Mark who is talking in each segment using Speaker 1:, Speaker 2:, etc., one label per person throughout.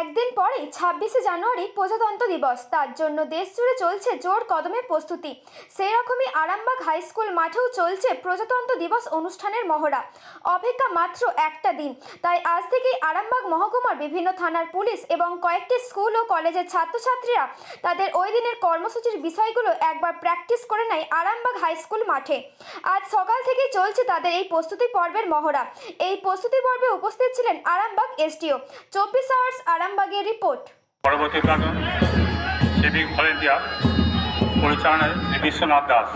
Speaker 1: একদিন পরে 26শে জানুয়ারি প্রজাতন্ত্র দিবস। তার জন্য দেশ জুড়ে চলছে জোর কদমে প্রস্তুতি। সেই রকমই আরামবাগ হাই স্কুল মাঠেও চলছে প্রজাতন্ত্র দিবস অনুষ্ঠানের মহড়া। অপেক্ষা মাত্র একটা দিন। তাই আজ থেকেই আরামবাগ মহকুমার বিভিন্ন থানার পুলিশ এবং কয়েকটি স্কুল ও কলেজের ছাত্রছাত্রীরা তাদের ওই দিনের কর্মসূচির বিষয়গুলো একবার প্র্যাকটিস করে নেয় আরামবাগ হাই স্কুল মাঠে। আজ সকাল থেকেই চলছে তাদের এই প্রস্তুতি পর্বের মহড়া। এই প্রস্তুতি পর্বে উপস্থিত ছিলেন আরামবাগ এসডিও। 24 আওয়ার্স আরামবাগের রিপোর্ট।
Speaker 2: পরবর্তী প্রাক্তন সিভিক ভলেন্টিয়ার পরিচালনায় বিশ্বনাথ দাস।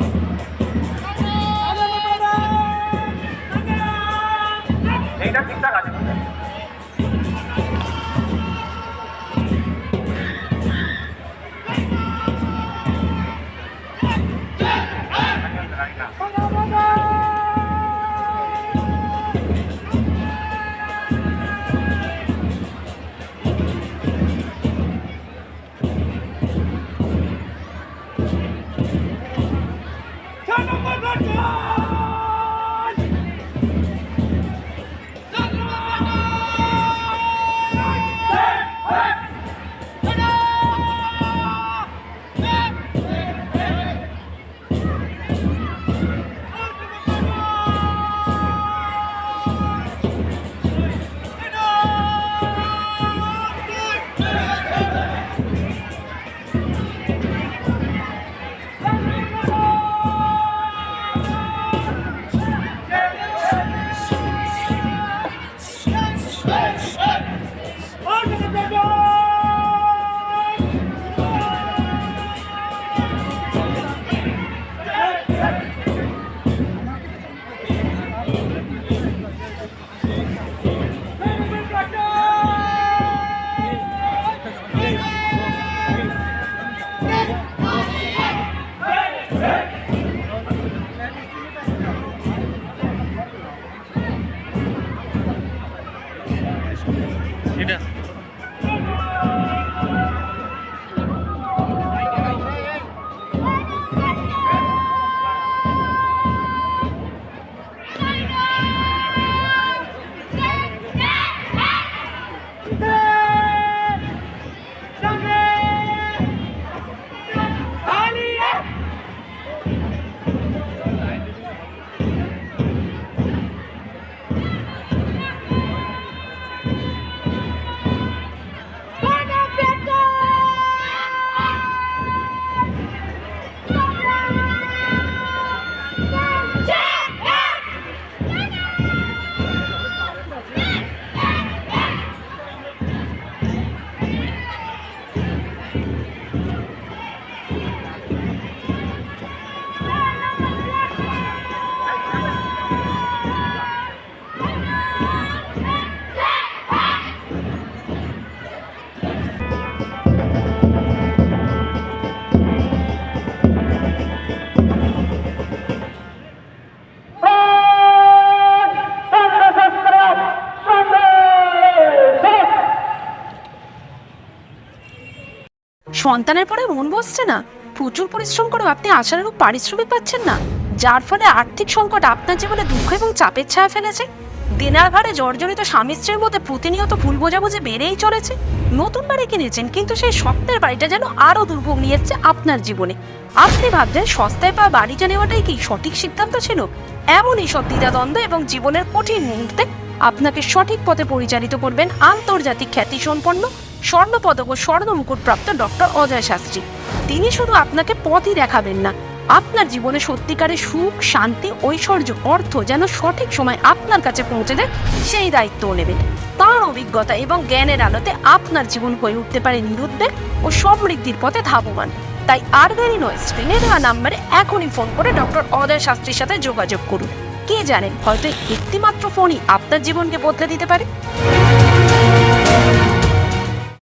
Speaker 2: এইটা ঠিকঠাক আছে।
Speaker 3: সন্তানের পরে মন বসছে না, প্রচুর পরিশ্রম করেও আপনি আশানুরূপ পারিশ্রমিক পাচ্ছেন না, যার ফলে আর্থিক সংকট আপনার জীবনে দুঃখ এবং চাপের ছায়া ফেলেছে। দেনার ভারে জর্জরিত স্বামী স্ত্রীর মধ্যে প্রতিনিয়ত ভুল বোঝাবুঝি বেড়েই চলেছে। নতুন বাড়ি কিনেছেন, কিন্তু সেই স্বপ্নের বাড়িটা যেন আরো দুর্ভোগ নিয়ে এসছে আপনার জীবনে। আপনি ভাবছেন সস্তায় পাওয়া বাড়িটা নেওয়াটাই কি সঠিক সিদ্ধান্ত ছিল? এমনই সব দ্বিধাদ্বন্দ্ব এবং জীবনের কঠিন মুহূর্তে আপনাকে সঠিক পথে পরিচালিত করবেন আন্তর্জাতিক খ্যাতিসম্পন্ন স্বর্ণপদক ও স্বর্ণ মুকুটপ্রাপ্ত ডক্টর অজয় শাস্ত্রী। তিনি শুধু আপনাকে পথই দেখাবেন না, আপনার জীবনে সত্যিকারের সুখ, শান্তি, ঐশ্বর্য, অর্থ যেন সঠিক সময় আপনার কাছে পৌঁছে দেয় সেই দায়িত্বও নেবেন। তাঁর অভিজ্ঞতা এবং জ্ঞানের আলোতে আপনার জীবন হয়ে উঠতে পারে নিরুদ্বেগ ও সমৃদ্ধির পথে ধাবমান। তাই আর দেরি নয়, স্ক্রিনে দেওয়া নাম্বারে এখনই ফোন করে ডক্টর অজয় শাস্ত্রীর সাথে যোগাযোগ করুন। কে জানেন, হয়তো একটিমাত্র ফোনই আপনার জীবনকে বদলে দিতে পারে।